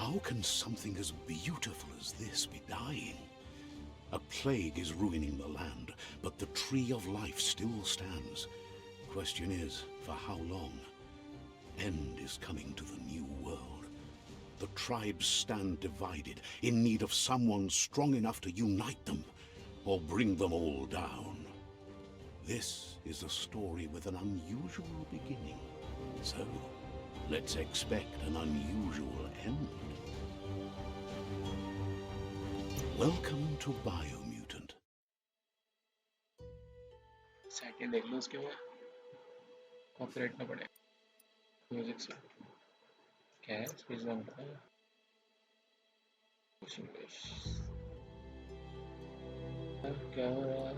How can something as beautiful as this be dying? A plague is ruining the land, but the tree of life still stands. Question is, for how long? End is coming to the new world. The tribes stand divided, in need of someone strong enough to unite them, or bring them all down. This is a story with an unusual beginning. So, let's expect an unusual end. Welcome to Biomutant. Setting देख लो उसके बाद copyright ना पड़े music से क्या है space बनता है कुछ इंग्लिश क्या हो रहा है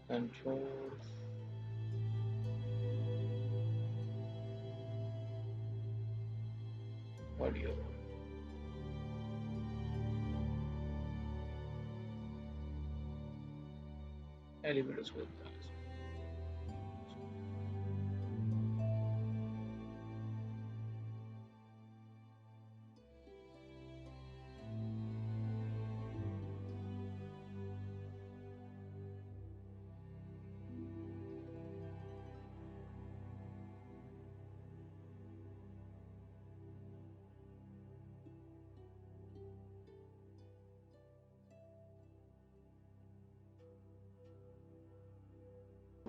कंट्रोल्स ऑडियो एलिमेंट्स को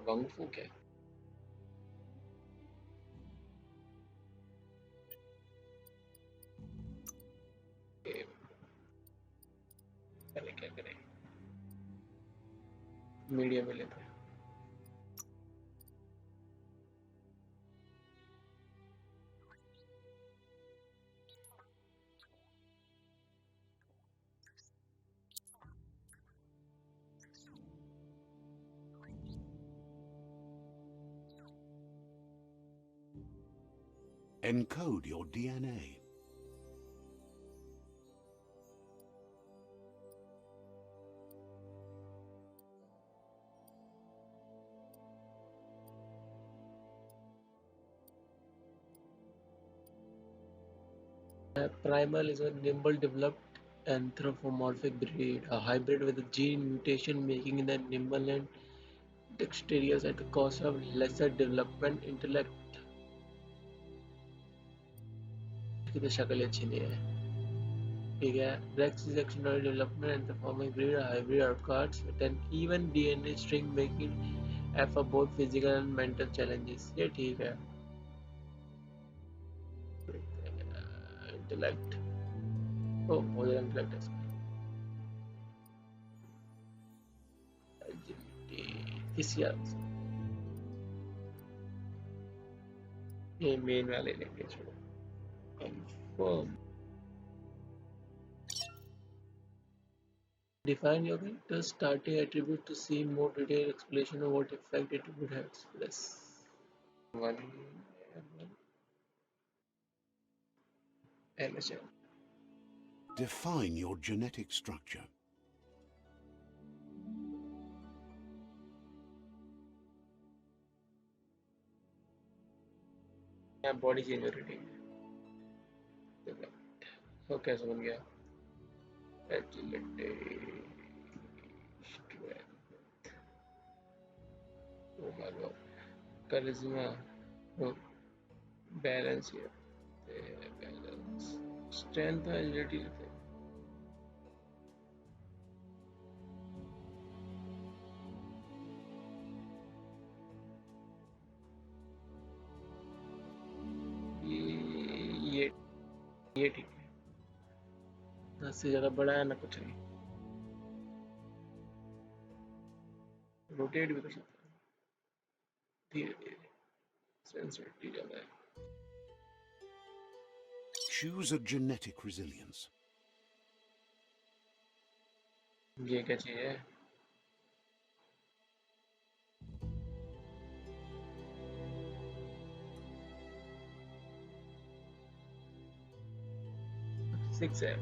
वंगफू क्या पहले क्या करें मीडिया में लेते हैं Encode your DNA. Primal is a nimble developed anthropomorphic breed, a hybrid with a gene mutation making it nimble and dexterous at the cost of lesser development intellect. की तो शक्ल अच्छी नहीं है ठीक है Rex is extraordinary development anthropomorphic breed, a hybrid outcasts with an even DNA string making it for both physical and mental challenges. ये ठीक है intellect oh बहुत ज़्यादा intellect है इसका agility इसी ये मेन वाले लेंगे छोड़ो confirm define your character's starting attribute to see more detailed explanation of what effect it would have. Plus one LHM. Define your genetic structure. Body change rating. So कैसे बन गया? Agility, strength. Oh my god. Charisma. Oh, balance here. Balance. Strength और agility लेते हैं. ये ठीक है 10 से ज़्यादा बड़ा है ना कुछ नहीं रोटेट भी कर सकता है धीरे धीरे सेंसिटिविटी ज़्यादा है Choose a genetic resilience. ये क्या चीज़ है Six है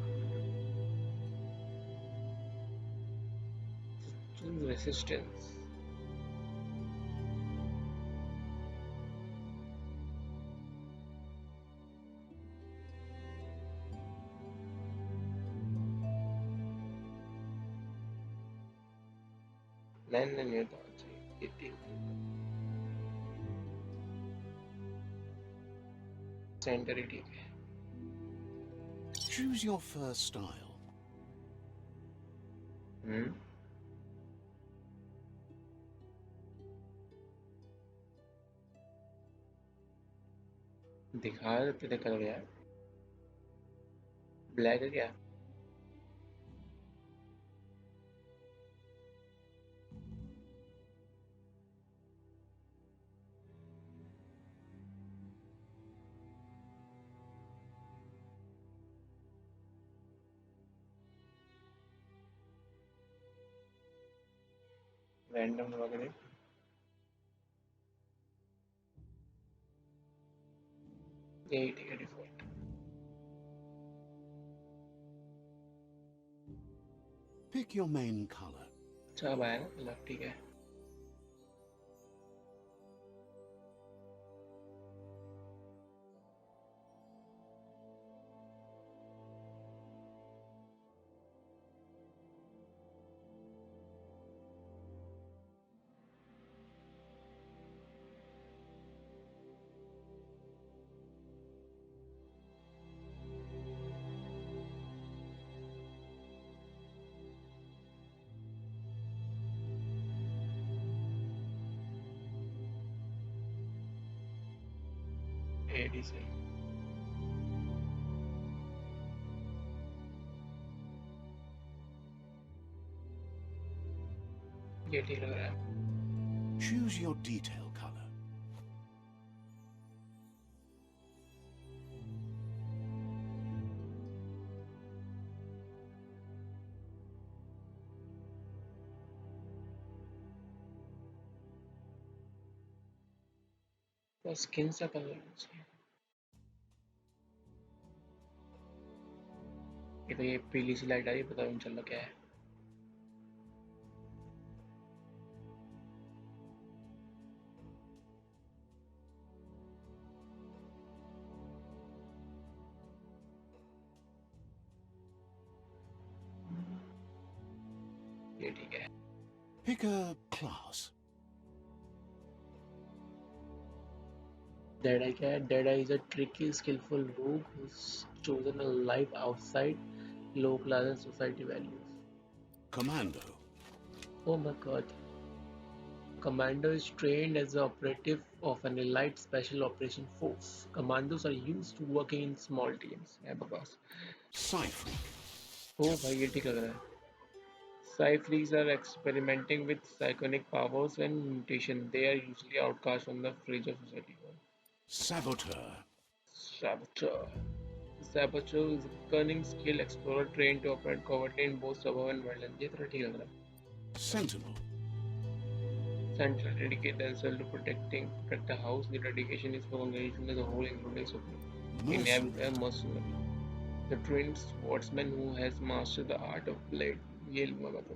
choose resistance नहीं होता चाहिए 18 सेंटर ही ठीक है। Choose your first style. दिखा देते थे कलर यार, ब्लैक है क्या? रैंडम वगैरह 80 default. Pick your main color. अच्छा अब आया ना कलर, ठीक है। एडी से ये ठीक लग रहा है। Choose your detail color. तो स्किन सा कलर होना चाहिए। ये तो ये पीली सी लाइट आ रही है, पता नहीं चल रहा क्या है। ये ठीक है। Pick a class. Deadeye क्या है? Deadeye is a tricky, skillful rogue who's chosen a life outside low class and society values. Commando. Oh my god. Commando is trained as an operative of an elite special operation force. Commandos are used to working in small teams. है बकवास। Cypher. ओ भाई ये ठीक लग रहा है। Cyphers are experimenting with psionic powers and mutation. They are usually outcast from the fringe of society. Saboteur. Saboteur. Saboteur is a cunning, skilled explorer trained to operate covertly in both suburban and wildland. ये थोड़ा ठीक लग रहा है। Sentinel. Sentinel dedicate themselves to protect the house. The dedication is for congregation as a whole, including supreme. Mercenary. Mercenary. The trained swordsman who has mastered the art of blade. ये लूँगा मैं तो।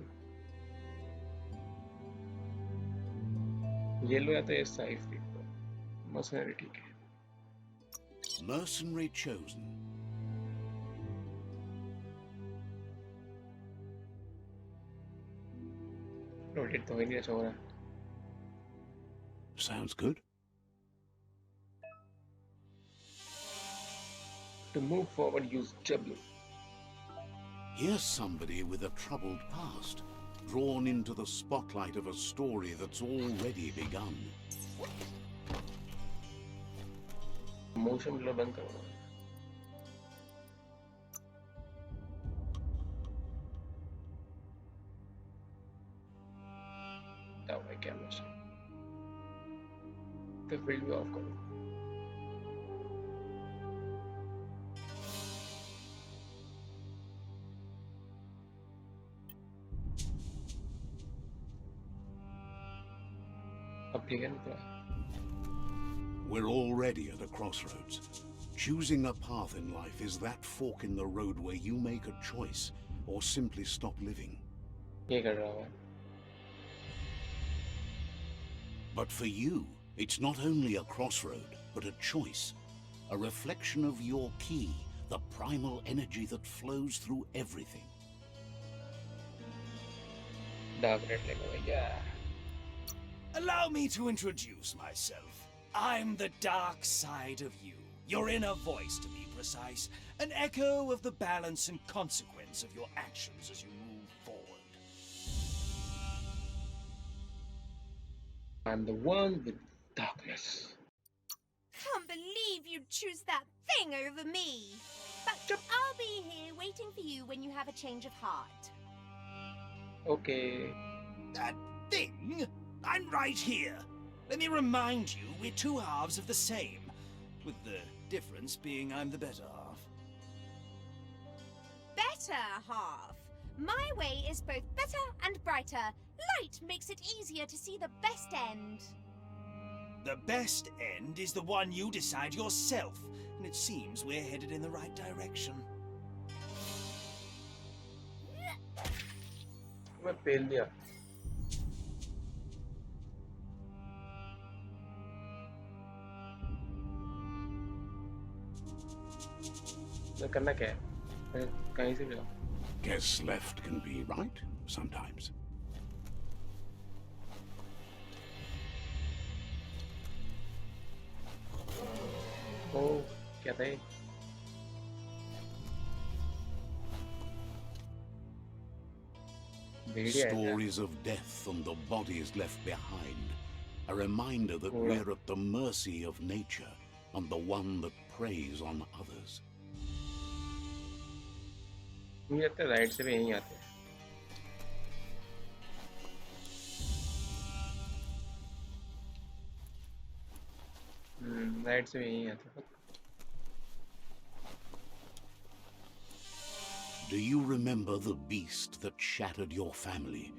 ये लो या तो ये साइफ देख लो। मर्सनरी ठीक है। Mercenary chosen. रोटेट तो हो ही नहीं अच्छा हो रहा। Sounds good. To move forward, use W. Here's somebody with a troubled past, drawn into the spotlight of a story that's already begun. Motion blur बंद करो। तब है क्या मोशन? तो फील्ड भी ऑफ करो। अब ठीक है ना? We're already at a crossroads. Choosing a path in life is that fork in the road where you make a choice or simply stop living. ये कर रहा हूँ। But for you, it's not only a crossroad, but a choice. A reflection of your key, the primal energy that flows through everything. Dark red लेगा भैया। Allow me to introduce myself. I'm the dark side of you, your inner voice to be precise, an echo of the balance and consequence of your actions as you move forward. I'm the one with darkness. Can't believe you'd choose that thing over me. But I'll be here waiting for you when you have a change of heart. Okay. That thing? I'm right here. Let me remind you, we're two halves of the same, with the difference being I'm the better half. Better half. My way is both better and brighter. Light makes it easier to see the best end. The best end is the one you decide yourself, and it seems we're headed in the right direction. मैं पेल दिया. मैं करना क्या है? मैं कहीं से भी लाऊं. Guess left can be right sometimes. Oh, क्या था ये? भेड़िया है क्या? Stories of death and the bodies left behind. A reminder that we're at the mercy of nature and the one that preys on others. मुझे लगता है right से भी यहीं आते हैं. राइट से भी यहीं आते हैं. Do you remember the beast that shattered your family?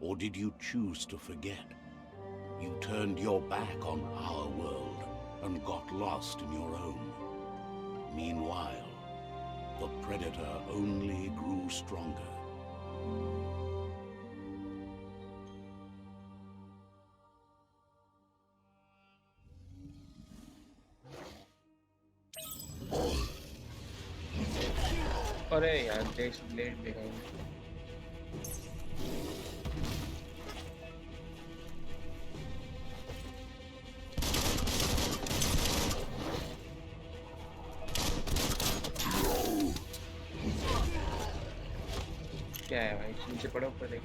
Or did you choose to forget? You turned your back on our world and got lost in your own. Meanwhile, the predator only grew stronger. अरे यार देश blade पे गए. क्या है भाई? नीचे पड़ो ऊपर देख.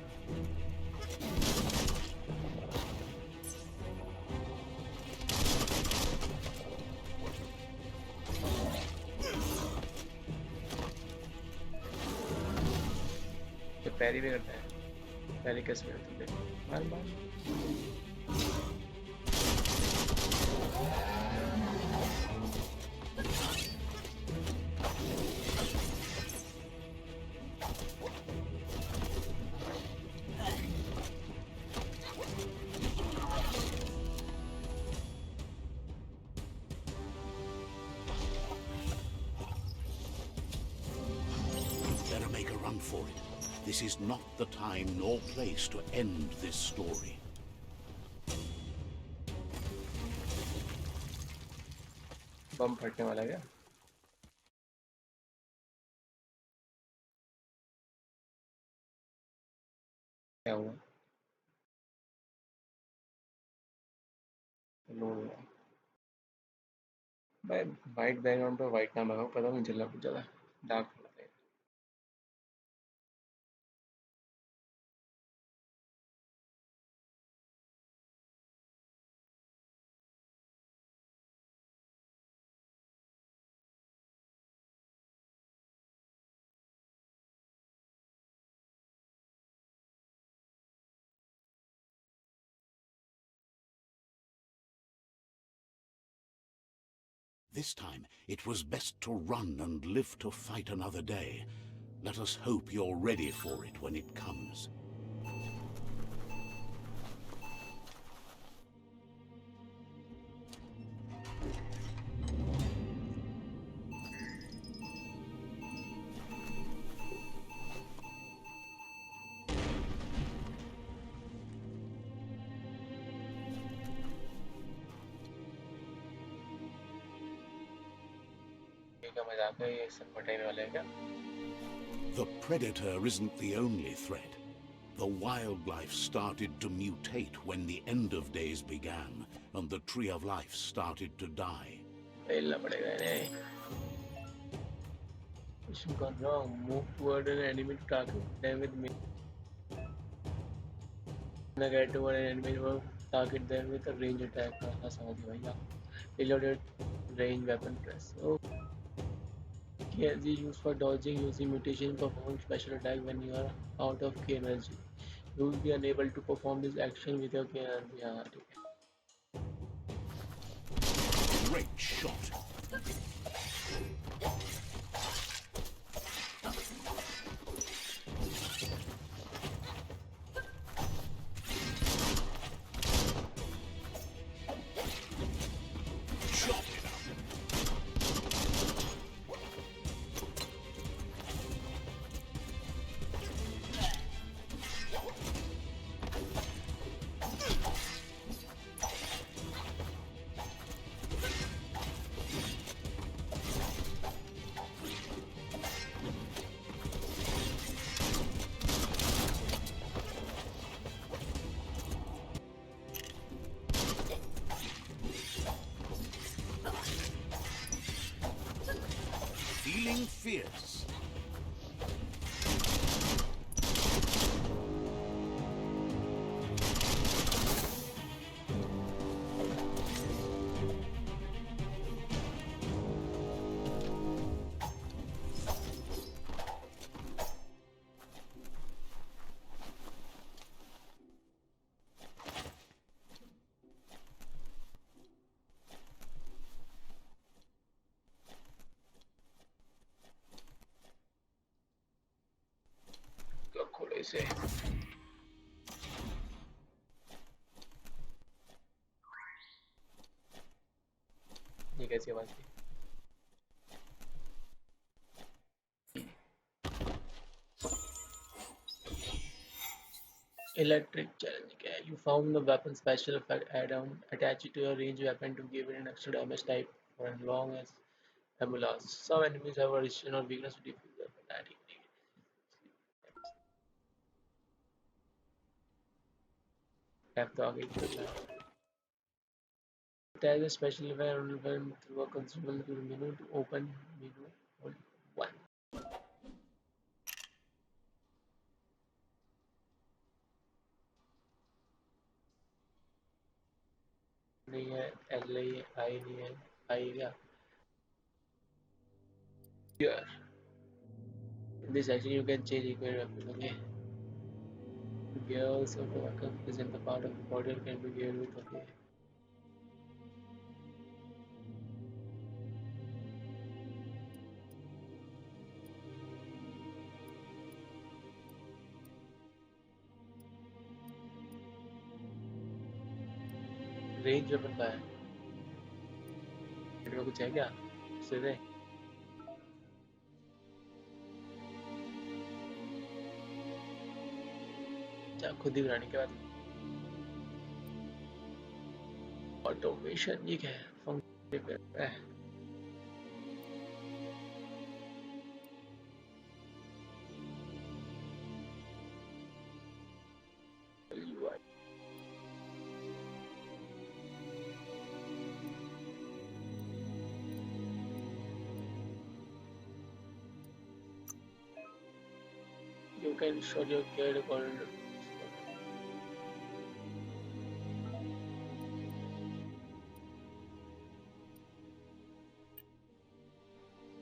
पैरी भी करता है. पैरी कैसे करते हैं? मार मार. Better make a run for it. This is not the time nor place to end this story. बम फटने वाला है क्या? क्या हुआ? लोड हुआ. भाई वाइट बैकग्राउंड पे वाइट नाम है, पता नहीं चल रहा कुछ ज़्यादा dark. This time, it was best to run and live to fight another day. Let us hope you're ready for it when it comes. The predator isn't the only threat. The wildlife started to mutate when the end of days began, and the tree of life started to die. खेलना पड़ेगा इन्हें. Mission gone wrong. Move toward an enemy to target them with me. Get toward an enemy to target them with a range attack. हाँ समझ गया भैया. Reloaded range weapon press. Okay, as used for dodging using mutation, performing special attack when you are out of key energy. You will be unable to perform this action with your key energy. हाँ ठीक है. Great shot. Feeling fierce. खोले से. ये कैसी आवाज थी? Electric challenge. Okay. You found the weapon special effect add-on. Attach it to your range weapon to give it an extra damage type for as long as Amulas. Some enemies have a resistance or weakness to defuse weapon. Have to आगे चलना है. Attach a special weapon through a consumable to the menu to open menu. Hold 1. नहीं है, L नहीं है, I नहीं है, I क्या? Here. In this section you can change equipment weapon. Okay. Gears of the weapon present the part of the body and can be geared with. Okay. Range weapon का है. इनमें कुछ है क्या? सीधे क्या खुद ही बनाने के बाद ऑटोमेशन ये क्या है? फंक्शन है. You can show your gear according to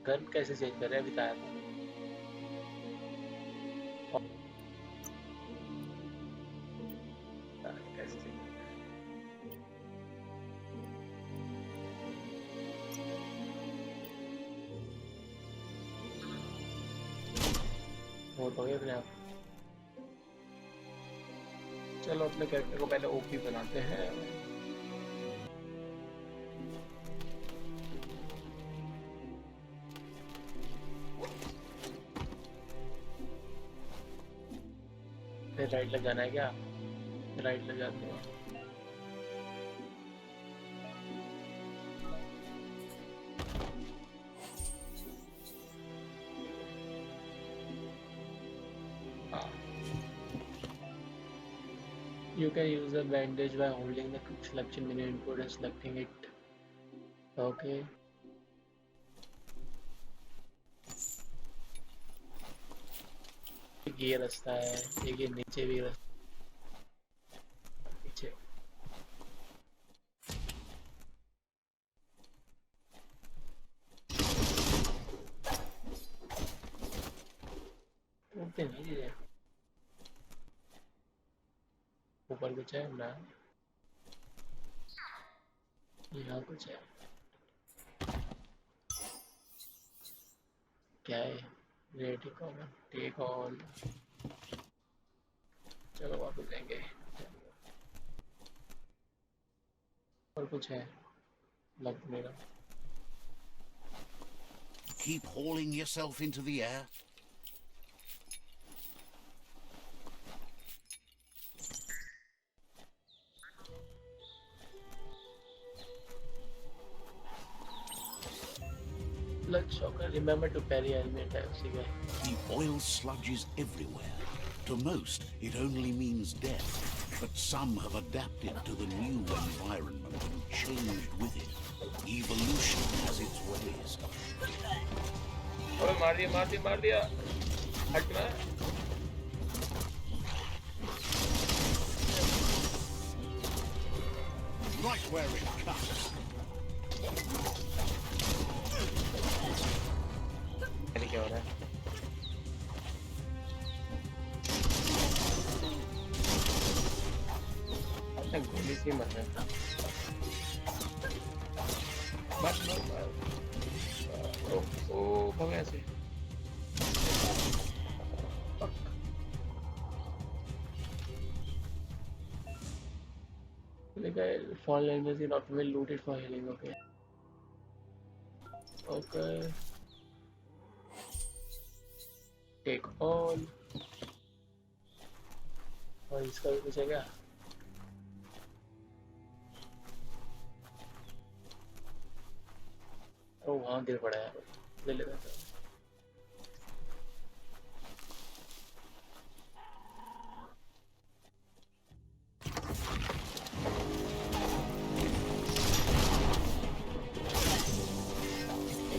gun कैसे चेंज कर रहे हैं बताया था. कैसे चेंज हो तो अपने आप. चलो अपने कैरेक्टर को पहले ओपी बनाते हैं. फिर राइट लग जाना है क्या? राइट लग जाते हैं. You can use a bandage by holding the quick selection menu input and selecting it. Okay. ये रास्ता है, एक ये नीचे भी रास्ता पीछे. उठते नहीं है. ऊपर कुछ है ना? यहाँ कुछ है. क्या है? Ready come on take on. चलो वापस जाएंगे. और कुछ है? लग मेरा. Keep hauling yourself into the air. Blood shocker. Remember to parry enemy attacks. The oil sludges everywhere. To most, it only means death. But some have adapted to the new environment and changed with it. Evolution has its ways. ओए मार दिया. हटना. Right where it cuts. क्या हो रहा है? अच्छा गोली से मर रहा है. मत. ओ भगवान से. Like fall enemies in optimal looted for healing. Okay. Take on. और इसका भी कुछ है क्या? ओ वहाँ गिर पड़ा है. ले लेता हूँ.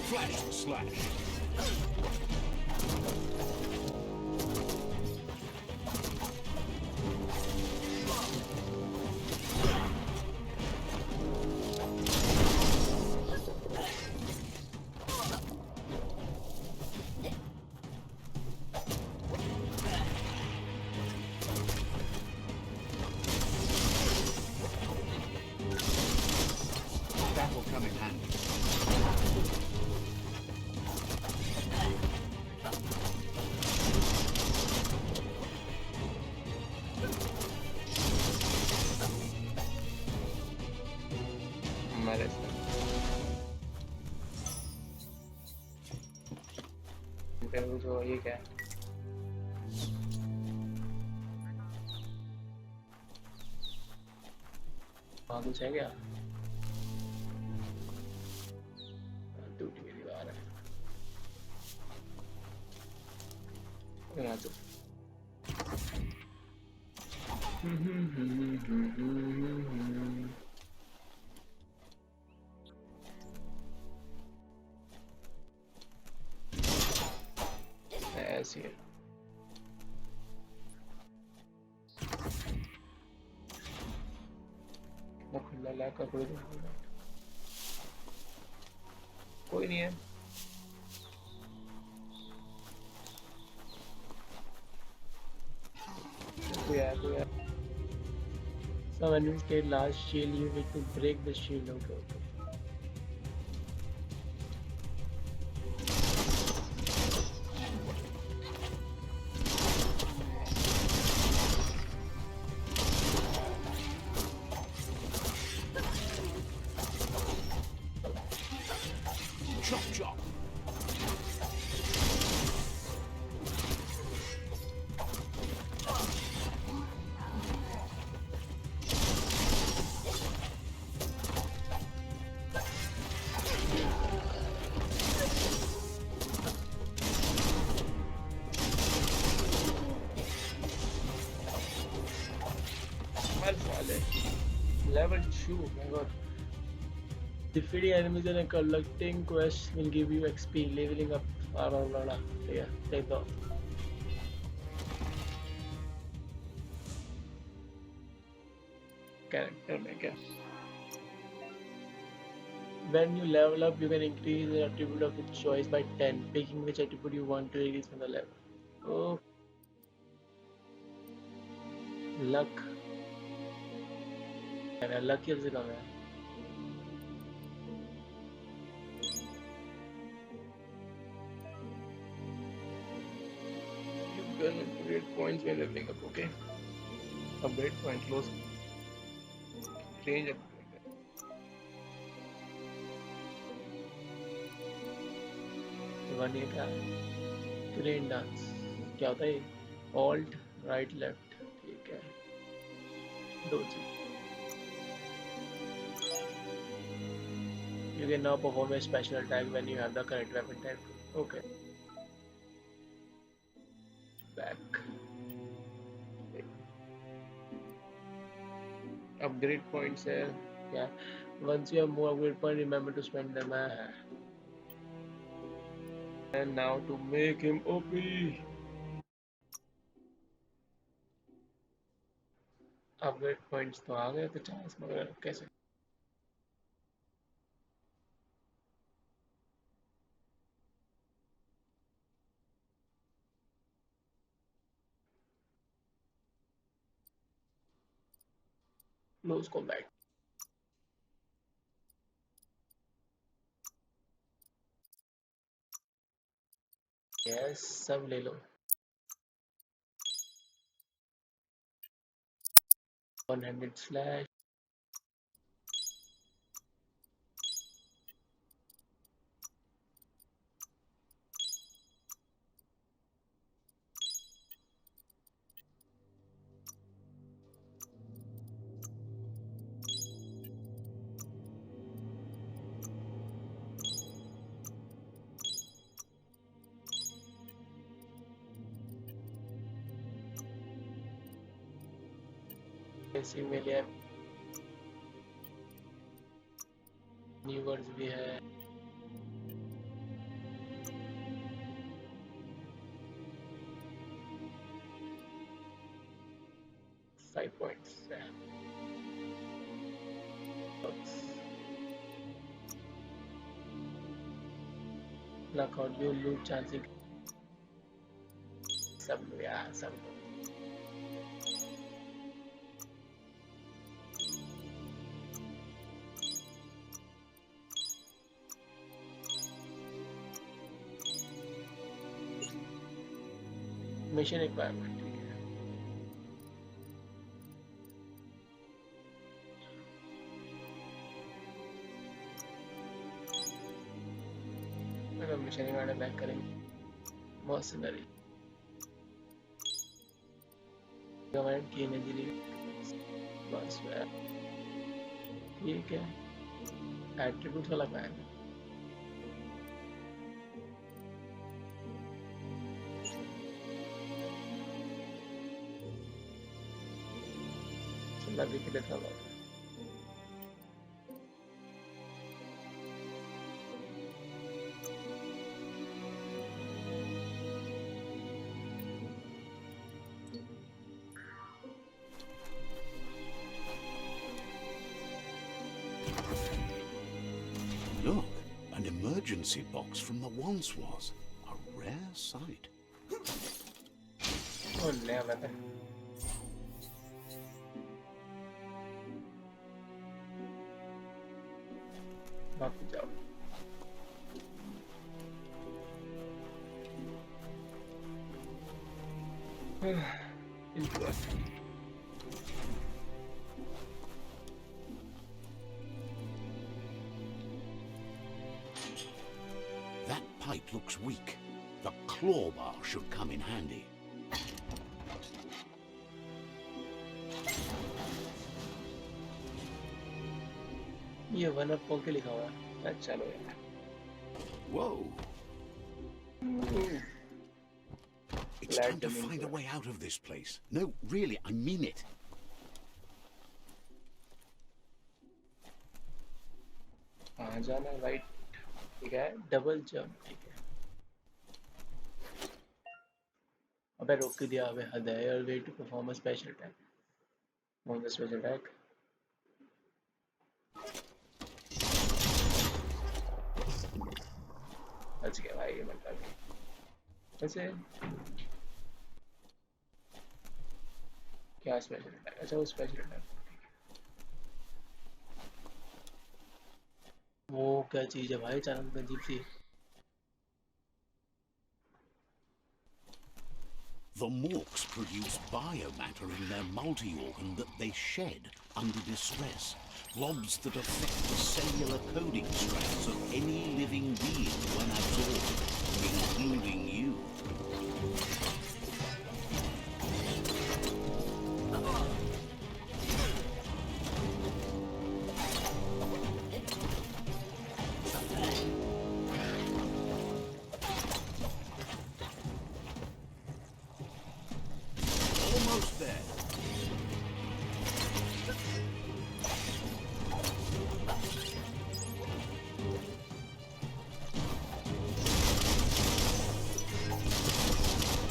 Flash the slash. That will come in handy. जो ये क्या है? वहाँ कुछ है क्या? टूटी हुई दीवार है. यहाँ तो ऐसी है. खुला लैक का कोई नहीं है. कोई So when you get large shield, you need to break the shield. Okay. Chop. साले. Level 2, my god. Defeating enemies and collecting quests will give you XP, leveling up. Yeah, take that. Character maker. When you level up, you can increase the attribute of its choice by 10, picking which attribute you want to increase from the level. Oh, luck. And luck is the number. You can upgrade points when leveling up, okay? Upgrade point close. Range upgrade. One ये क्या है? Rain dance. क्या होता है ये? Alt, right, left. ठीक है. दो चीज. You can now perform a special attack when you have the correct weapon type. Okay. Back. Upgrade points है. Yeah. Once you have more upgrade points, remember to spend them. And now to make him OP. Upgrade points तो आ गए थे chance मगर कैसे? Close combat. Yes, सब ले लो. One-handed slash. ऐसी में लिया. New words भी है. Five points. Luck out, you lose chances. Some, yeah, some. Mission requirement. Mission reward back करेंगे. मर्सनरी गवर्नमेंट की एनर्जी बस ठीक है. एट्रीब्यूट वाला का है. लगी के लिए था. Look, an emergency box from the once was. A rare sight. Oh, नया weapon. भाग जाओ. That pipe looks weak. The claw bar should come in handy. ये वन अप के लिखा हुआ है. चलो यार. Whoa. It's Glad time to to meet find a you. way out of this place. No, really, I mean it. कहाँ जाना है? राइट, ठीक है, डबल जंप, ठीक है। अबे रोक के दिया, अबे हद है यार। Way to perform a special attack, on the special attack. बच गया भाई, मतलब वैसे क्या स्पेशल अटैक? अच्छा वो स्पेशल अटैक, वो क्या चीज़ है भाई अचानक अजीब सी? The Morks produce biomatter in their multi-organ that they shed under distress. Blobs that affect the cellular coding strands of any living being when absorbed, including you. Almost there.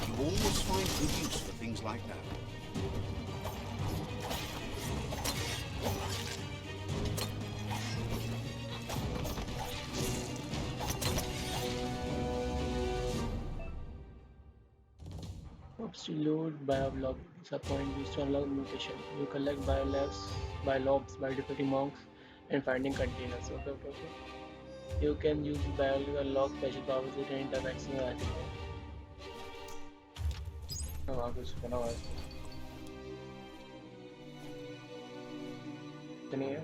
You always find good use for things like that. Absolute biolog is a point used to unlock mutation. You collect biolobs by defeating monks and finding containers. Okay, okay, okay. You can use biology to unlock special powers with any interaction with animal. वहाँ कुछ बना हुआ है नहीं है?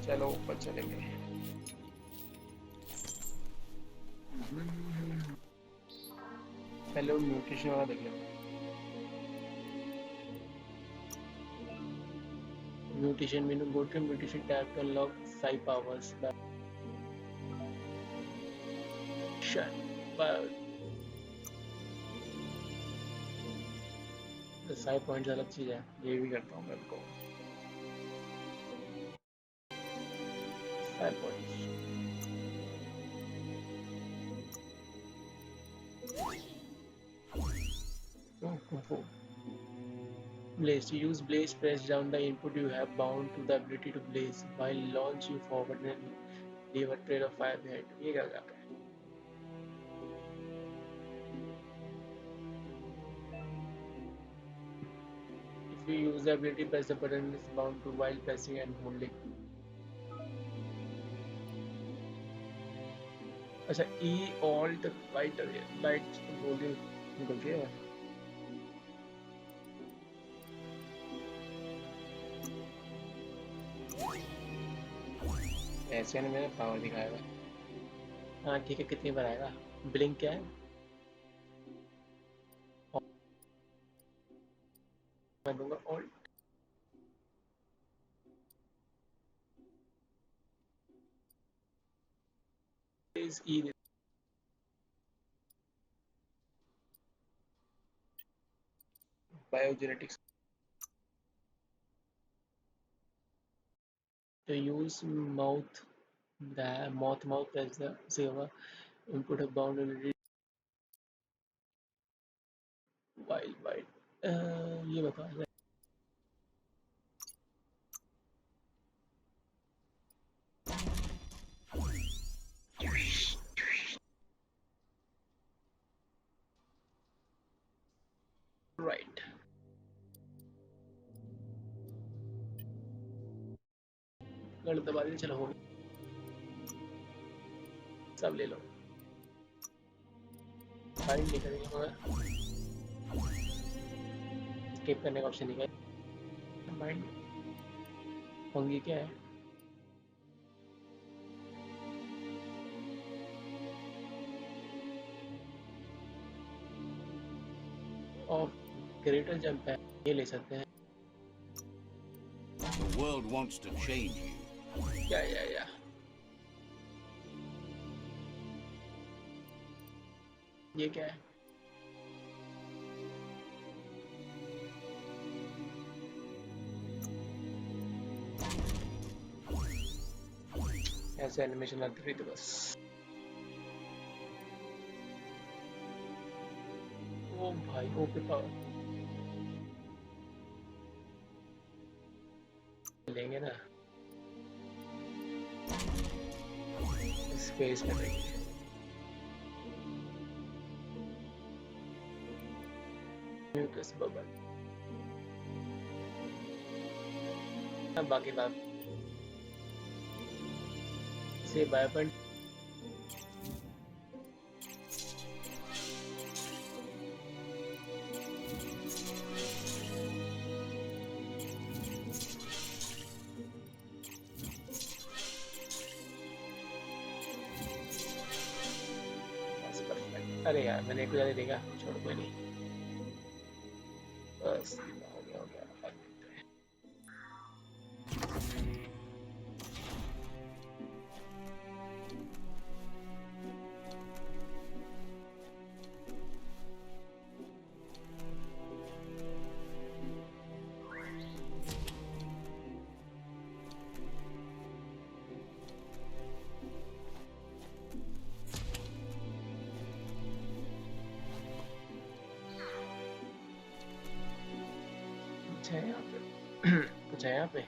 चलो ऊपर चलेंगे। पहले वो म्यूटेशन वाला देख लेते हैं। Mutation means go to mutation tab to unlock psi powers. Shut. But the psi points अलग चीज है, ये भी करता हूँ मैं इनको। Psi points. Oh, Kung Fu. Blaze. To use Blaze, press down the input you have bound to the ability to Blaze. While launch you forward and leave a trail of fire behind. ये क्या कर रहा है? If you use the ability, press the button is bound to while pressing and holding. अच्छा E Alt Right बोलिए निकल गया है। ऐसे ने मैंने पावर दिखाया। हाँ ठीक है, कितनी बार आएगा? ब्लिंक क्या है? मैं दूंगा alt is E biogenetics. To use mouth as the saver input of boundary while ये बता रहा राइट। गलत दबा दिया, चलो हो गया, सब ले लो। फाइल नहीं करेंगे मगर स्किप करने का ऑप्शन नहीं है। माइंड होंगी क्या है? और ग्रेटर जंप है, ये ले सकते हैं। The world wants to change you. या ये क्या है? ऐसे एनिमेशन आती रही थी बस। ओ भाई ओके पावर लेंगे ना स्पेस में लेंगे। म्यूटस बबल अब बाकी बात से बायोपॉइंट अरे यार मैंने एक ज़्यादा देखा छोड़ कोई नहीं बस हो गया हो गया। कुछ है यहाँ पे कुछ है यहाँ पे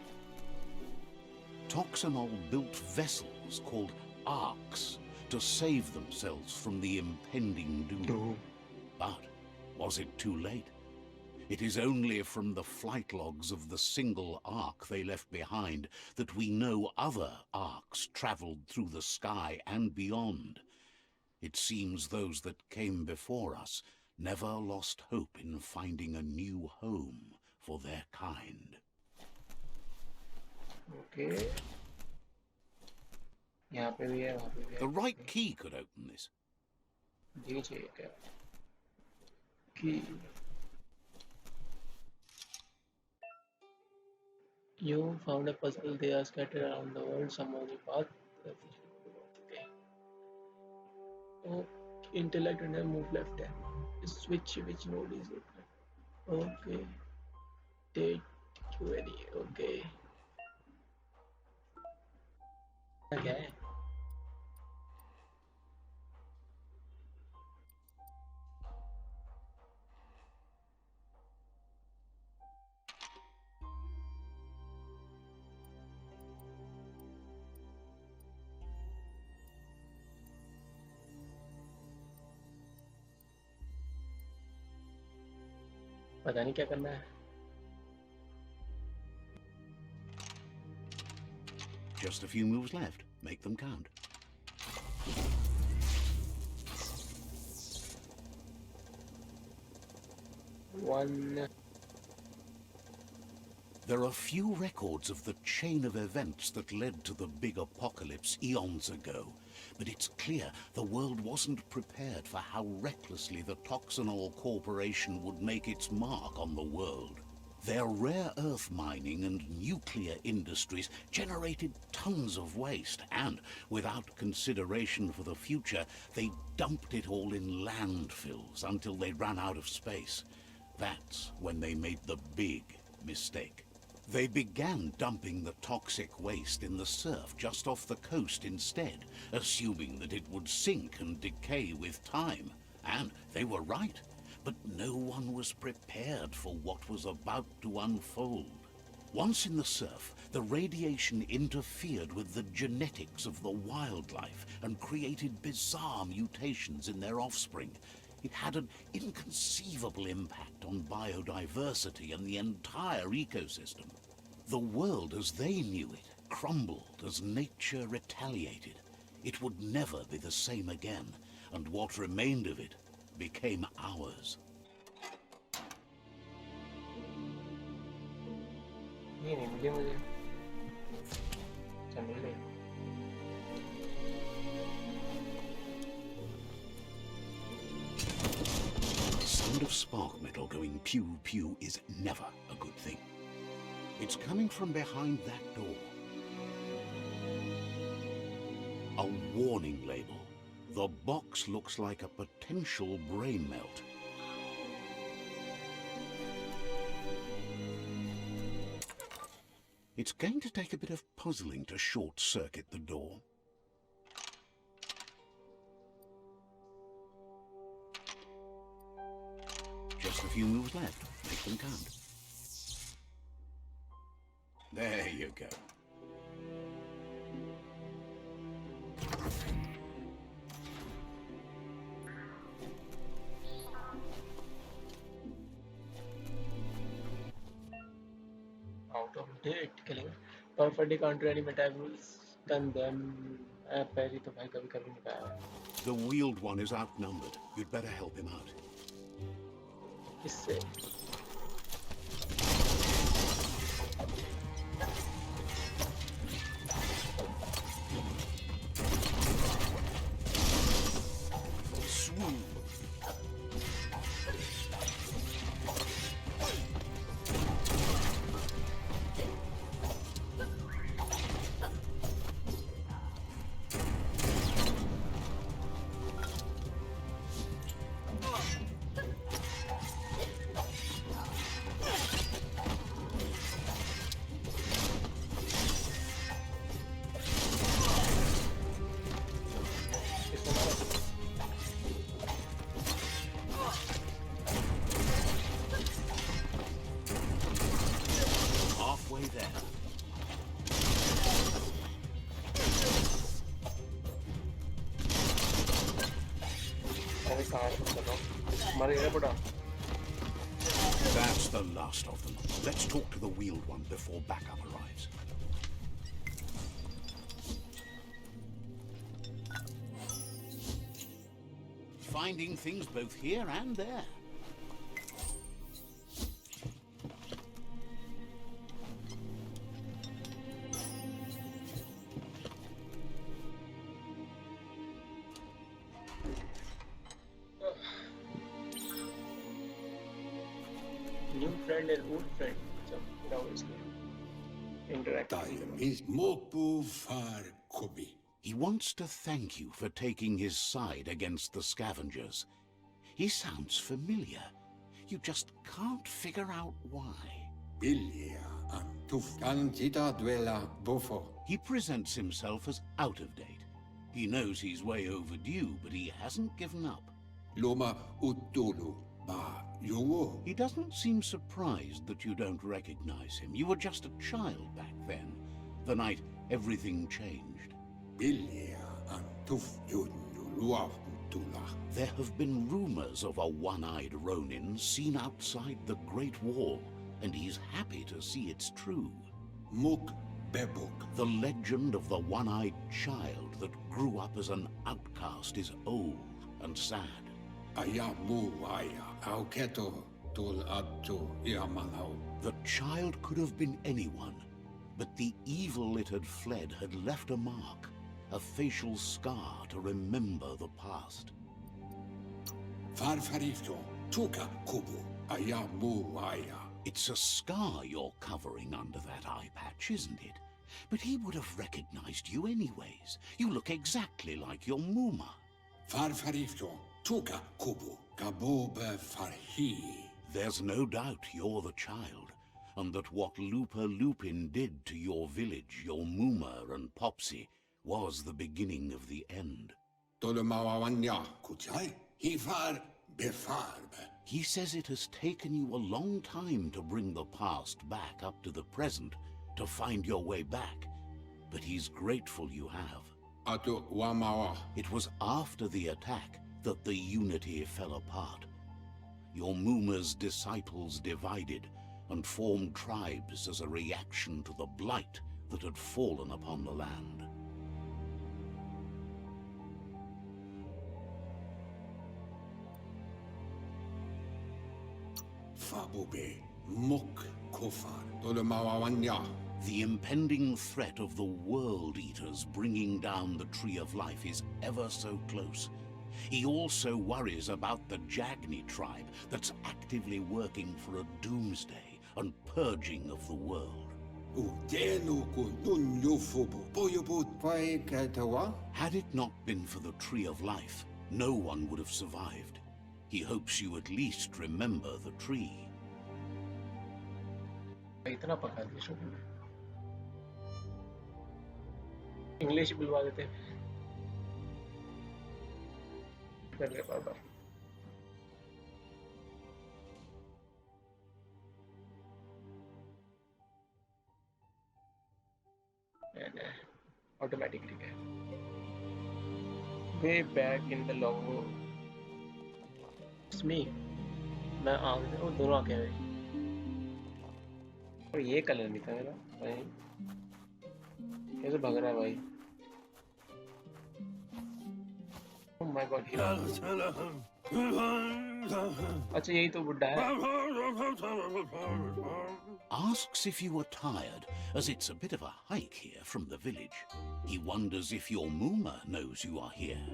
Toxanol built vessels called arks to save themselves from the impending doom. But was it too late? It is only from the flight logs of the single ark they left behind that we know other arks traveled through the sky and beyond. It seems those that came before us never lost hope in finding a new home for their kind. Okay यहाँ पे भी है वहाँ पे भी है The right key could open this. जी चाहिए क्या कि you found a puzzle. They are scattered around the world. Some of the path. Okay. Oh, intellect and then move left hand. Switch. Which node is it? Okay. THQ Nordic. Okay. क्या है? पता नहीं क्या करना है। Just a few moves left. Make them count. One. There are few records of the chain of events that led to the big apocalypse eons ago, but it's clear the world wasn't prepared for how recklessly the Toxanol Corporation would make its mark on the world. Their rare earth mining and nuclear industries generated tons of waste, and without consideration for the future, they dumped it all in landfills until they ran out of space. That's when they made the big mistake. They began dumping the toxic waste in the surf just off the coast instead, assuming that it would sink and decay with time. And they were right. But no one was prepared for what was about to unfold. Once in the surf, the radiation interfered with the genetics of the wildlife and created bizarre mutations in their offspring. It had an inconceivable impact on biodiversity and the entire ecosystem. The world as they knew it crumbled as nature retaliated. It would never be the same again, and what remained of it became ours. The sound of spark metal going pew pew is never a good thing. It's coming from behind that door. A warning label. The box looks like a potential brain melt. It's going to take a bit of puzzling to short-circuit the door. Just a few moves left. Make them count. There you go. Out of date, killing perfectly counter any meta rules. Done them. पहली तो भाई कभी कभी नहीं पाया. The wheeled one is outnumbered. You'd better help him out. इससे Swoon. Halfway there. अरे कहाँ है चलो हमारे ये पड़ा. That's the last of them. Let's talk to the wheeled one before backup arrives. Finding things both here and there. New friend and old friend. So now it's interact. Time is mopu far kobi. He wants to thank you for taking his side against the scavengers. He sounds familiar. You just can't figure out why. Bilia antuf antita duela bofo. He presents himself as out of date. He knows he's way overdue, but he hasn't given up. Loma utulu ba yuo. He doesn't seem surprised that you don't recognize him. You were just a child back then, the night everything changed. Bilia antuf yunulua tula. There have been rumors of a one-eyed Ronin seen outside the Great Wall, and he's happy to see it's true. Muk bebuk. The legend of the one-eyed child that grew up as an outcast is old and sad. Ayamu aya auketo tul atu iamanau. The child could have been anyone, but the evil it had fled had left a mark, a facial scar to remember the past. Farfarifto tuka kubu ayamu aya. It's a scar you're covering under that eye patch, isn't it? But he would have recognized you anyways. You look exactly like your Muma. Farfarifto tuka kubu kabobe farhi. There's no doubt you're the child, and that what Lupa Lupin did to your village, your Muma and Popsy, was the beginning of the end. Tolomawanya kuchai. Hifar befarbe. He says it has taken you a long time to bring the past back up to the present, to find your way back, but he's grateful you have. Atu wamawa. It was after the attack that the unity fell apart. Your Muma's disciples divided and formed tribes as a reaction to the blight that had fallen upon the land. Fabube muk kofar. Tolomawanya. The impending threat of the World Eaters bringing down the Tree of Life is ever so close. He also worries about the Jagni tribe that's actively working for a doomsday and purging of the world. Had it not been for the Tree of Life, no one would have survived. He hopes you at least remember the tree. इतना पका दिया शुरू में English बुलवा देते हैं कर ले बार बार ऑटोमेटिकली है way back in the logo it's me मैं आ गया वो दोनों आके आए और ये कलर नहीं था मेरा भाई कैसे भाग रहा है भाई ओह माय गॉड अच्छा यही तो बुड्ढा है Asks if you are tired, as it's a bit of a hike here from the village. He wonders if your Mooma knows you are here.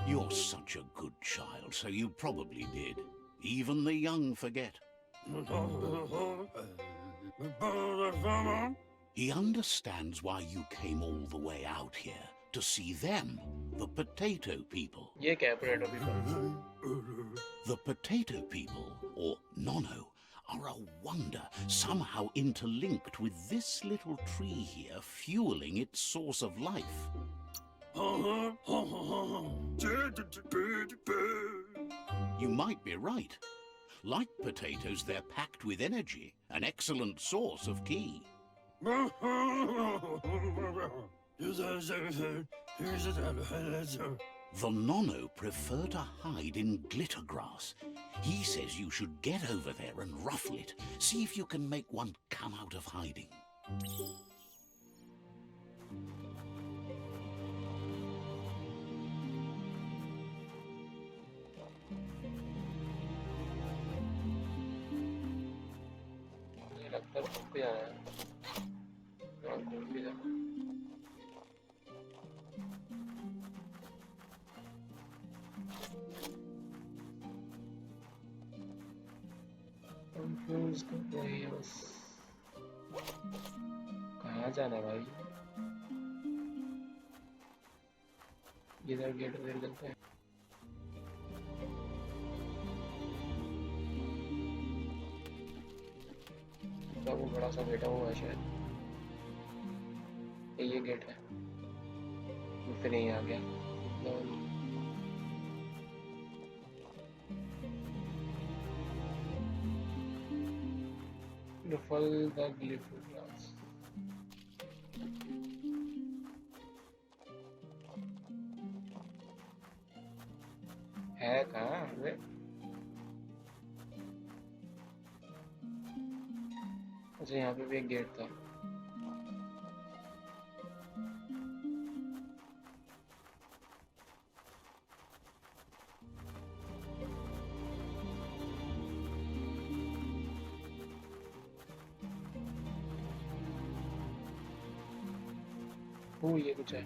You're such a good child, so you probably did. Even the young forget. He understands why you came all the way out here, to see them, the potato people. ये क्या है potato people? The potato people, or Nono, are a wonder, somehow interlinked with this little tree here, fueling its source of life. You might be right. Like potatoes, they're packed with energy, an excellent source of ki. The Nono prefer to hide in glitter grass. He says you should get over there and ruffle it. See if you can make one come out of hiding. ये लगता है हमको जाना है हाँ घूम भी जाना confused players कहाँ जाना भाई इधर गेट उधर चलते हैं तो वो बड़ा सा बैठा हुआ है शायद ये गेट है फिर यहीं आ गया Ruffle the glitter grass. है कहाँ वे? अच्छा यहाँ पे भी एक गेट था। ये कुछ है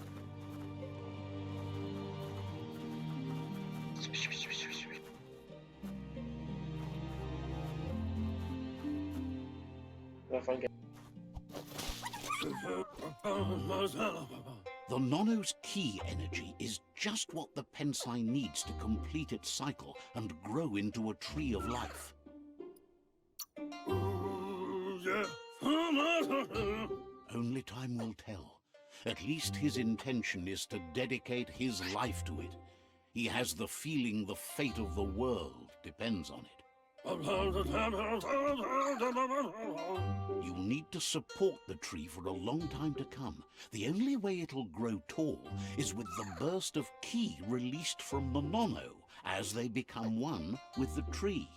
The Nono's ki energy is just what the Pensai needs to complete its cycle and grow into a tree of life. Only time will tell. At least his intention is to dedicate his life to it. He has the feeling the fate of the world depends on it. You'll need to support the tree for a long time to come. The only way it'll grow tall is with the burst of ki released from the Nono as they become one with the tree.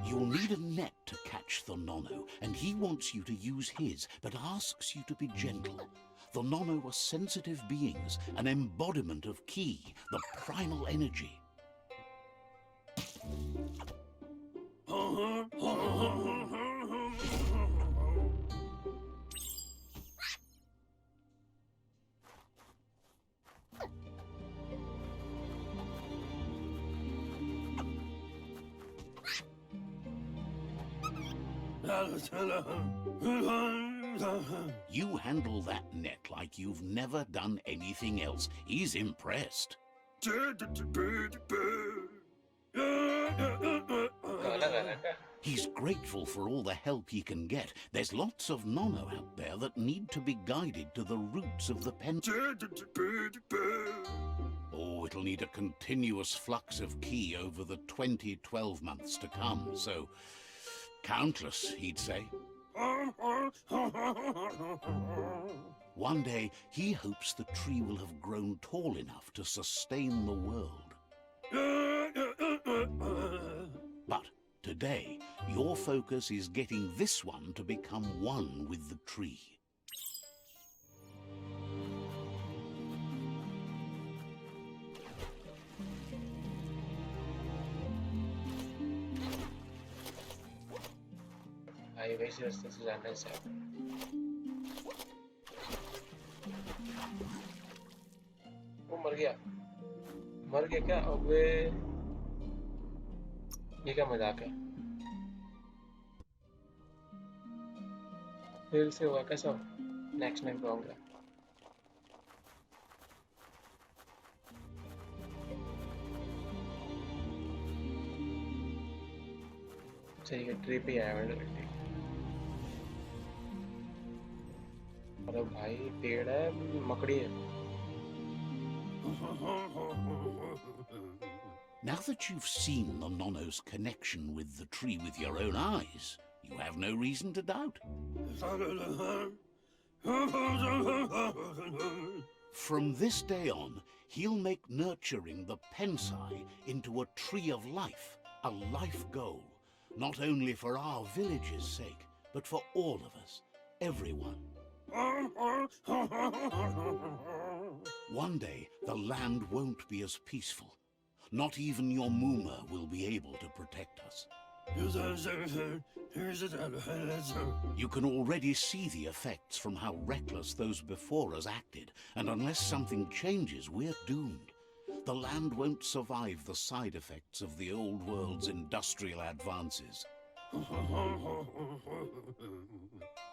You'll need a net to catch the Nono, and he wants you to use his, but asks you to be gentle. The Nono are sensitive beings, an embodiment of ki, the primal energy. You handle that net like you've never done anything else. He's impressed. He's grateful for all the help he can get. There's lots of nono out there that need to be guided to the roots of the Panda. Oh, it'll need a continuous flux of ki over the 12 months to come, so countless, he'd say. One day, he hopes the tree will have grown tall enough to sustain the world. But today, your focus is getting this one to become one with the tree. I वैसे रास्ते से जाना है शायद। वो मर गया क्या? अबे ये क्या मजाक है? फेल से हुआ कैसा? नेक्स्ट टाइम पाऊंगा। सही है, ट्रिप ही आया मैंने। अरे भाई पेड़ है, मकड़ी है। Now that you've seen the nono's connection with the tree with your own eyes, you have no reason to doubt. From this day on, he'll make nurturing the pensai into a tree of life, a life goal, not only for our village's sake, but for all of us, everyone. One day, the land won't be as peaceful. Not even your Muma will be able to protect us. You can already see the effects from how reckless those before us acted, and unless something changes, we're doomed. The land won't survive the side effects of the old world's industrial advances.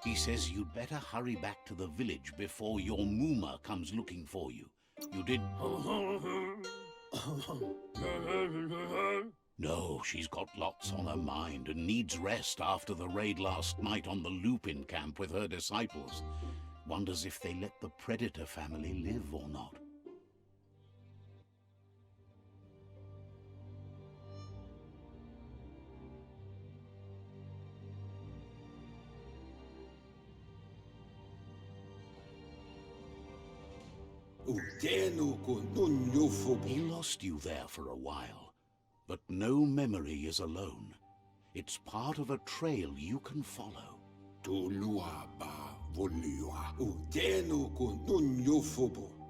He says you'd better hurry back to the village before your Muma comes looking for you. You did... No, she's got lots on her mind and needs rest after the raid last night on the Lupin camp with her disciples. Wonders if they let the Predator family live or not. He lost you there for a while, but no memory is alone. It's part of a trail you can follow.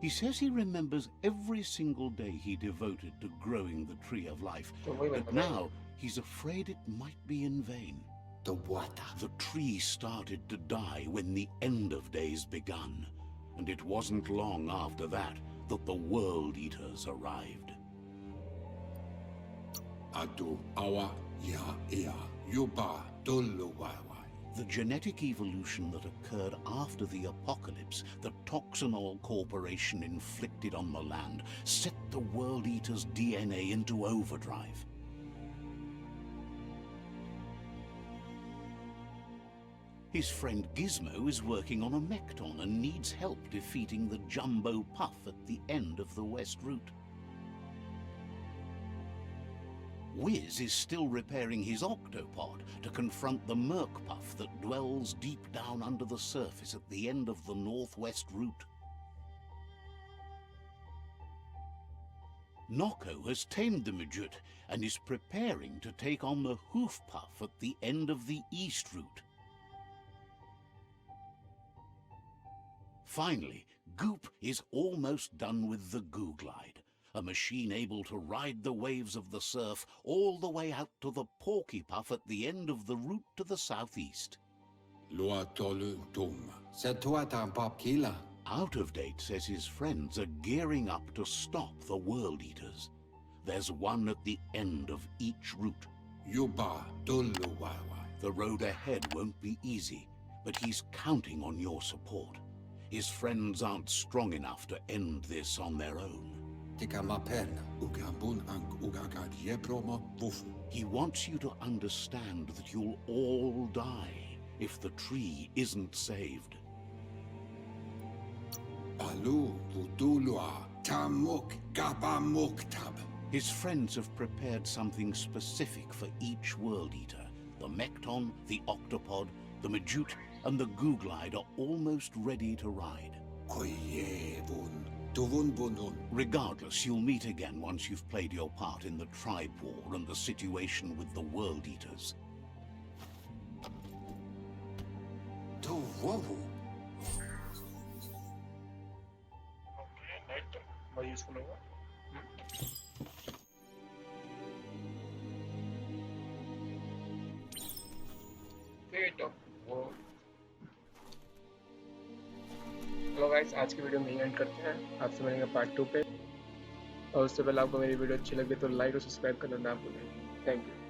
He says he remembers every single day he devoted to growing the Tree of Life, but now he's afraid it might be in vain. The tree started to die when the end of days begun. And it wasn't long after that the World Eaters arrived. The genetic evolution that occurred after the apocalypse the Toxinol Corporation inflicted on the land set the World Eaters' DNA into overdrive. His friend Gizmo is working on a Mekton and needs help defeating the Jumbo Puff at the end of the West Route. Wiz is still repairing his Octopod to confront the Merc Puff that dwells deep down under the surface at the end of the Northwest Route. Noko has tamed the Midget and is preparing to take on the Hoof Puff at the end of the East Route. Finally, Goop is almost done with the Googlide, a machine able to ride the waves of the surf all the way out to the Porky Puff at the end of the route to the southeast. Out of Date says his friends are gearing up to stop the World Eaters. There's one at the end of each route. The The road ahead won't be easy, but he's counting on your support. His friends aren't strong enough to end this on their own. Tika maperna, ugambun ang ugagad yebromo wufu. He wants you to understand that you'll all die if the tree isn't saved. Alu vutulua tamuk gabamuktab. His friends have prepared something specific for each World Eater. The Mekton, the Octopod, the Majute, and the Googlide are almost ready to ride. Koyevun, tuvun bunun. Regardless, you'll meet again once you've played your part in the tribe war and the situation with the World Eaters. Tuvovu. Okay, night. More useful होगा. Fate of War. Hello guys, आज की video में यहीं and करते हैं. आपसे मिलेंगे part 2 पे. और उससे पहले आपको मेरी वीडियो अच्छी लगे तो लाइक और सब्सक्राइब करना ना भूलें. Thank you.